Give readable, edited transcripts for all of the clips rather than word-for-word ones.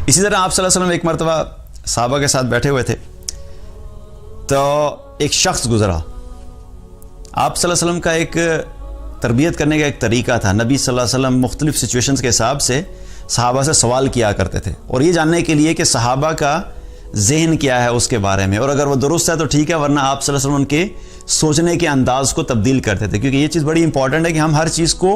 اسی طرح آپ صلی اللہ علیہ وسلم ایک مرتبہ صحابہ کے ساتھ بیٹھے ہوئے تھے تو ایک شخص گزرا. آپ صلی اللہ علیہ وسلم کا ایک تربیت کرنے کا ایک طریقہ تھا. نبی صلی اللہ علیہ وسلم مختلف سچویشنز کے حساب سے صحابہ سے سوال کیا کرتے تھے اور یہ جاننے کے لیے کہ صحابہ کا ذہن کیا ہے اس کے بارے میں, اور اگر وہ درست ہے تو ٹھیک ہے, ورنہ آپ صلی اللہ علیہ وسلم ان کے سوچنے کے انداز کو تبدیل کرتے تھے. کیونکہ یہ چیز بڑی امپورٹنٹ ہے کہ ہم ہر چیز کو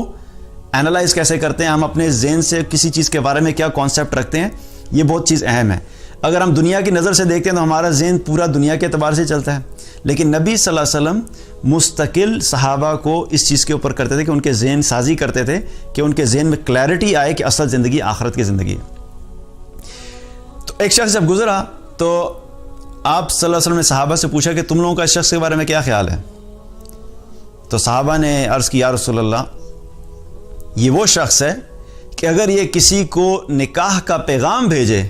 انالائز کیسے کرتے ہیں, ہم اپنے ذہن سے کسی چیز کے بارے میں کیا کانسیپٹ رکھتے ہیں, یہ بہت چیز اہم ہے. اگر ہم دنیا کی نظر سے دیکھتے ہیں تو ہمارا ذہن پورا دنیا کے اعتبار سے چلتا ہے, لیکن نبی صلی اللہ علیہ وسلم مستقل صحابہ کو اس چیز کے اوپر کرتے تھے کہ ان کے ذہن سازی کرتے تھے کہ ان کے ذہن میں کلیئرٹی آئے کہ اصل زندگی آخرت کی زندگی ہے. تو ایک شخص جب گزرا تو آپ صلی اللہ علیہ وسلم نے صحابہ سے پوچھا کہ تم لوگوں کا اس شخص کے بارے میں کیا خیال ہے؟ تو صحابہ نے عرض کی یا رسول اللہ, یہ وہ شخص ہے کہ اگر یہ کسی کو نکاح کا پیغام بھیجے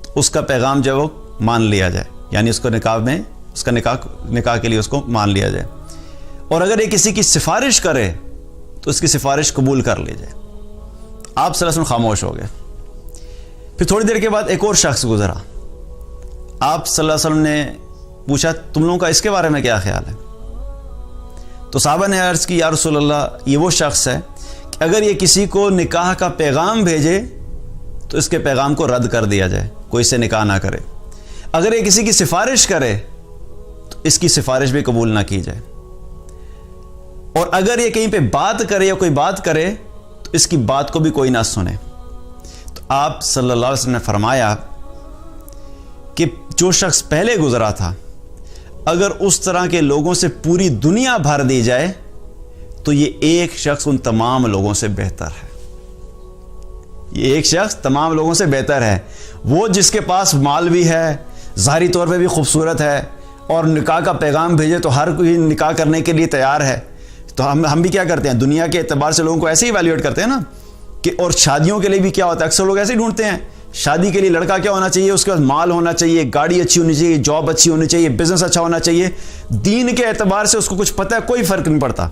تو اس کا پیغام جو ہے وہ مان لیا جائے, یعنی اس کو نکاح میں اس کا نکاح کے لیے اس کو مان لیا جائے, اور اگر یہ کسی کی سفارش کرے تو اس کی سفارش قبول کر لی جائے. آپ صلی اللہ علیہ وسلم خاموش ہو گئے. پھر تھوڑی دیر کے بعد ایک اور شخص گزرا. آپ صلی اللہ علیہ وسلم نے پوچھا تم لوگوں کا اس کے بارے میں کیا خیال ہے؟ تو صحابہ نے عرض کی یا رسول اللہ, یہ وہ شخص ہے کہ اگر یہ کسی کو نکاح کا پیغام بھیجے تو اس کے پیغام کو رد کر دیا جائے, کوئی سے نکاح نہ کرے. اگر یہ کسی کی سفارش کرے تو اس کی سفارش بھی قبول نہ کی جائے, اور اگر یہ کہیں پہ بات کرے یا کوئی بات کرے تو اس کی بات کو بھی کوئی نہ سنے. تو آپ صلی اللہ علیہ وسلم نے فرمایا کہ جو شخص پہلے گزرا تھا, اگر اس طرح کے لوگوں سے پوری دنیا بھر دی جائے تو یہ ایک شخص ان تمام لوگوں سے بہتر ہے. یہ ایک شخص تمام لوگوں سے بہتر ہے. وہ جس کے پاس مال بھی ہے, ظاہری طور پہ بھی خوبصورت ہے, اور نکاح کا پیغام بھیجے تو ہر کوئی نکاح کرنے کے لیے تیار ہے. تو ہم بھی کیا کرتے ہیں, دنیا کے اعتبار سے لوگوں کو ایسے ہی ایویلیویٹ کرتے ہیں نا کہ, اور شادیوں کے لیے بھی کیا ہوتا ہے, اکثر لوگ ایسے ہی ڈھونڈتے ہیں. شادی کے لیے لڑکا کیا ہونا چاہیے, اس کے پاس مال ہونا چاہیے, گاڑی اچھی ہونی چاہیے, جاب اچھی ہونی چاہیے, بزنس اچھا ہونا چاہیے. دین کے اعتبار سے اس کو کچھ پتہ ہے, کوئی فرق نہیں پڑتا,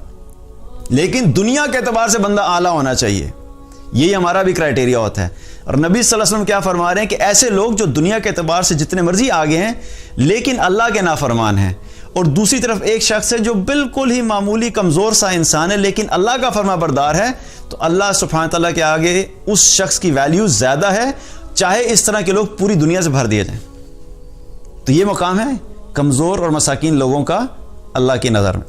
لیکن دنیا کے اعتبار سے بندہ اعلیٰ ہونا چاہیے. یہی ہمارا بھی کرائٹیریا ہوتا ہے. اور نبی صلی اللہ علیہ وسلم کیا فرما رہے ہیں کہ ایسے لوگ جو دنیا کے اعتبار سے جتنے مرضی آگے ہیں لیکن اللہ کے نافرمان ہیں, اور دوسری طرف ایک شخص ہے جو بالکل ہی معمولی کمزور سا انسان ہے لیکن اللہ کا فرما بردار ہے, تو اللہ سبحانہ تعالیٰ کے آگے اس شخص کی ویلیو زیادہ ہے, چاہے اس طرح کے لوگ پوری دنیا سے بھر دیے جائیں. تو یہ مقام ہے کمزور اور مساکین لوگوں کا اللہ کی نظر میں.